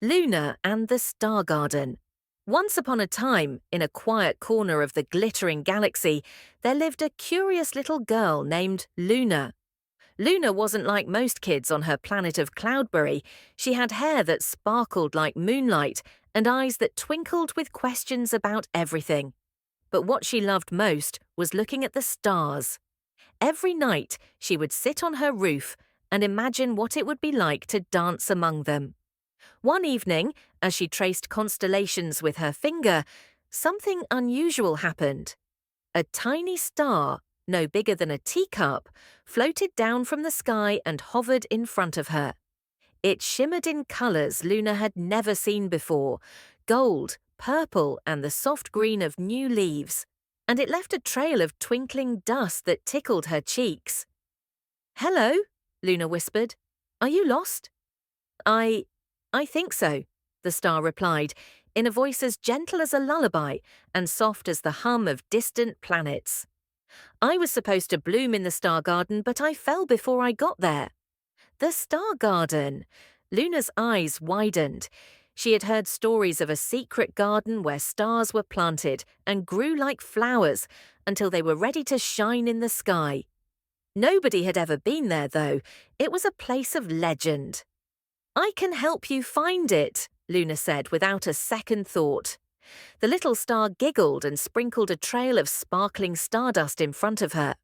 Luna and the Star Garden. Once upon a time, in a quiet corner of the glittering galaxy, there lived a curious little girl named Luna. Luna wasn't like most kids on her planet of Cloudberry. She had hair that sparkled like moonlight and eyes that twinkled with questions about everything. But what she loved most was looking at the stars. Every night, she would sit on her roof and imagine what it would be like to dance among them. One evening, as she traced constellations with her finger, something unusual happened. A tiny star, no bigger than a teacup, floated down from the sky and hovered in front of her. It shimmered in colours Luna had never seen before: gold, purple, and the soft green of new leaves. And it left a trail of twinkling dust that tickled her cheeks. "Hello," Luna whispered. "Are you lost?" I I think so," the star replied, in a voice as gentle as a lullaby and soft as the hum of distant planets. "I was supposed to bloom in the star garden, but I fell before I got there." The star garden! Luna's eyes widened. She had heard stories of a secret garden where stars were planted and grew like flowers until they were ready to shine in the sky. Nobody had ever been there, though. It was a place of legend. "I can help you find it," Luna said without a second thought. The little star giggled and sprinkled a trail of sparkling stardust in front of her.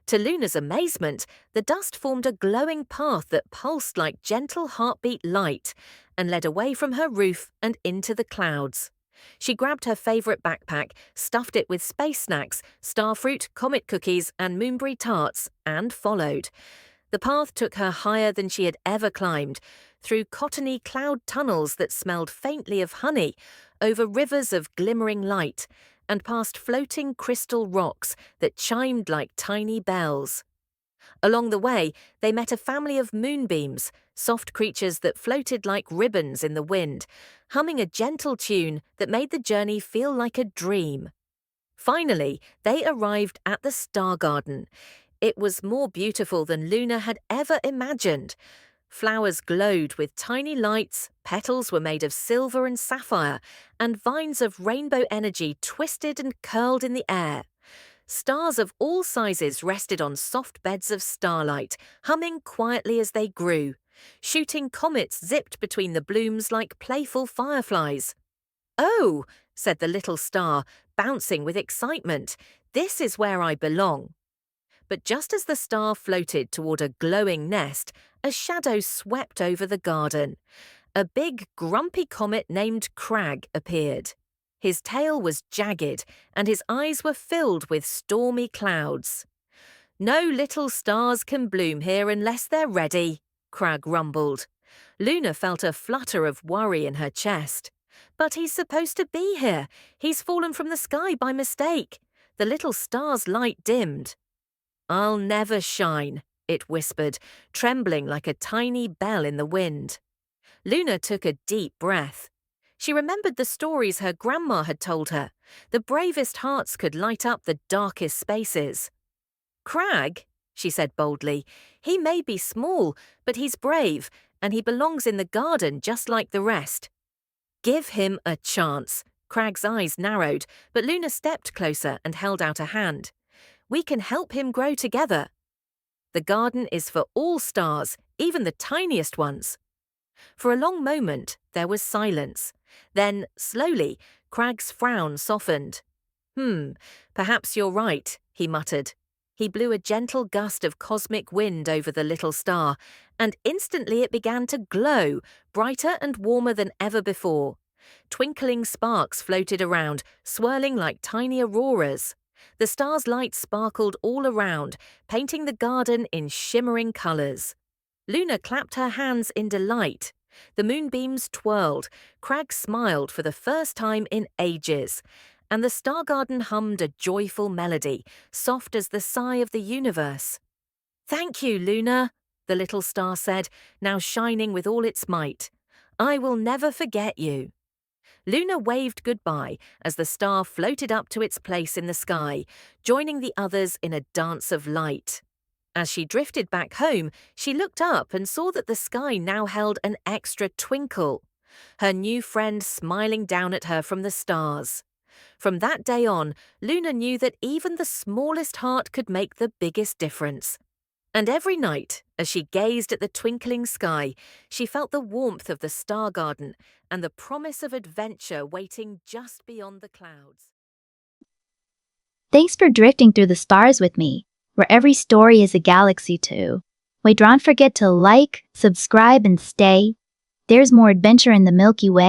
To Luna's amazement, the dust formed a glowing path that pulsed like gentle heartbeat light and led away from her roof and into the clouds. She grabbed her favorite backpack, stuffed it with space snacks, starfruit, comet cookies, and moonberry tarts, and followed. The path took her higher than she had ever climbed, through cottony cloud tunnels that smelled faintly of honey, over rivers of glimmering light, and past floating crystal rocks that chimed like tiny bells. Along the way, they met a family of moonbeams, soft creatures that floated like ribbons in the wind, humming a gentle tune that made the journey feel like a dream. Finally, they arrived at the Star Garden. It was more beautiful than Luna had ever imagined. Flowers glowed with tiny lights, petals were made of silver and sapphire, and vines of rainbow energy twisted and curled in the air. Stars of all sizes rested on soft beds of starlight, humming quietly as they grew. Shooting comets zipped between the blooms like playful fireflies. "Oh," said the little star, bouncing with excitement, "this is where I belong." But just as the star floated toward a glowing nest, a shadow swept over the garden. A big, grumpy comet named Crag appeared. His tail was jagged, and his eyes were filled with stormy clouds. "No little stars can bloom here unless they're ready," Crag rumbled. Luna felt a flutter of worry in her chest. "But he's supposed to be here. He's fallen from the sky by mistake." The little star's light dimmed. "I'll never shine," it whispered, trembling like a tiny bell in the wind. Luna took a deep breath. She remembered the stories her grandma had told her. The bravest hearts could light up the darkest spaces. "Crag," she said boldly, "he may be small, but he's brave, and he belongs in the garden just like the rest." "Give him a chance." Crag's eyes narrowed, but Luna stepped closer and held out a hand. "We can help him grow together. The garden is for all stars, even the tiniest ones." For a long moment, there was silence. Then, slowly, Crag's frown softened. Perhaps you're right," he muttered. He blew a gentle gust of cosmic wind over the little star, and instantly it began to glow, brighter and warmer than ever before. Twinkling sparks floated around, swirling like tiny auroras. The star's light sparkled all around, painting the garden in shimmering colours. Luna clapped her hands in delight. The moonbeams twirled, Crag smiled for the first time in ages, and the star garden hummed a joyful melody, soft as the sigh of the universe. "Thank you, Luna," the little star said, now shining with all its might. "I will never forget you." Luna waved goodbye as the star floated up to its place in the sky, joining the others in a dance of light. As she drifted back home, she looked up and saw that the sky now held an extra twinkle. her new friend smiling down at her from the stars. From that day on, Luna knew that even the smallest heart could make the biggest difference. And every night, as she gazed at the twinkling sky, she felt the warmth of the star garden and the promise of adventure waiting just beyond the clouds. Thanks for drifting through the stars with me, where every story is a galaxy too. Wait, don't forget to like, subscribe, and stay. There's more adventure in the Milky Way.